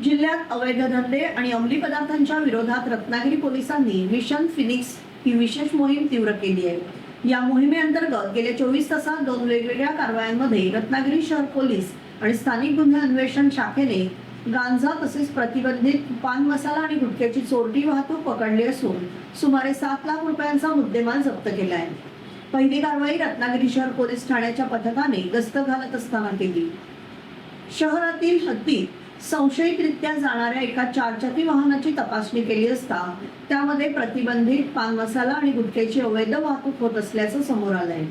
जिल्ह्यात अवैध धंदे आणि अंमली पदार्थांच्या विरोधात रत्नागिरी पोलिसांनी मिशन फिनिक्स ही विशेष मोहीम तीव्र केली आहे। या मोहिमेअंतर्गत गेल्या 24 तासात 2 वेगवेगळ्या कारवायांमध्ये रत्नागिरी शहर पोलीस आणि स्थानिक गुन्हे अन्वेषण शाखेने गांजा तसेच प्रतिबंधित पान मसाला आणि गुटख्याची चोरटी वाहतूक पकडली असून सुमारे 7 लाख रुपयांचा मुद्देमाल जप्त केला आहे। पहिली कारवाई रत्नागिरी शहर पोलीस ठाण्याच्या पथकाने गस्त घालत असताना केली। शहरातील हद्दीत संशयितरित्या जाणाऱ्या एका चारचाकी वाहनाची तपासणी केली असता त्यामध्ये प्रतिबंधित पान मसाला आणि गुटख्याची अवैध वाहतूक होत असल्याचं समोर आलंय।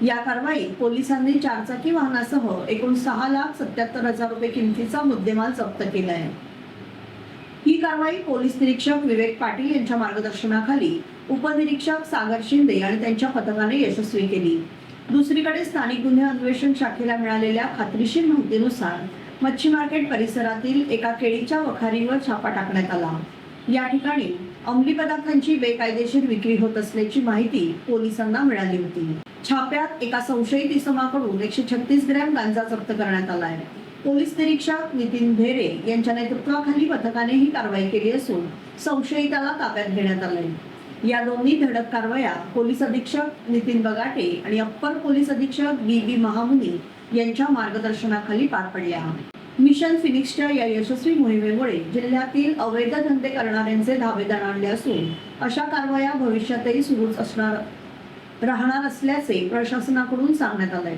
या कारवाईत पोलिसांनी चारचाकी वाहनासह एकूण 6,77,000 रुपये किमतीचा मुद्देमाल जप्त केला आहे। ही कारवाई पोलीस निरीक्षक विवेक पाटील यांच्या मार्गदर्शनाखाली उपनिरीक्षक सागर शिंदे आणि त्यांच्या पथकाने यशस्वी केली। दुसरीकडे स्थानिक गुन्हे अन्वेषण शाखेला मिळालेल्या खात्रीशीर माहितीनुसार मच्छी मार्केट परिसरातील एका केळीच्या वखारीवर छापा टाकण्यात आला। या ठिकाणी अंमली पदार्थांची बेकायदेशीर विक्री होत असल्याची माहिती पोलिसांना मिळाली होती। छाप्यात एका संशयित इसमाकडून 136 ग्रॅम गांजा जप्त करण्यात आला आहे। पोलीस निरीक्षक नितीन भेरे यांच्या नेतृत्वाखाली पथकाने ही कारवाई केली असून संशयिताला ताब्यात घेण्यात आले। या दोन्ही धडक कारवाया पोलीस अधीक्षक नितीन बगाटे आणि अप्पर पोलीस अधीक्षक बी महामुनी यांच्या मार्गदर्शनाखाली पार पडल्या। मिशन फिनिक्सच्या या यशस्वी मोहिमेमुळे जिल्ह्यातील अवैध धंदे करणाऱ्यांचे धाबे दणाणले असून अशा कारवाया भविष्यातही सुरूच राहणार असल्याचे प्रशासनाकडून सांगण्यात आले।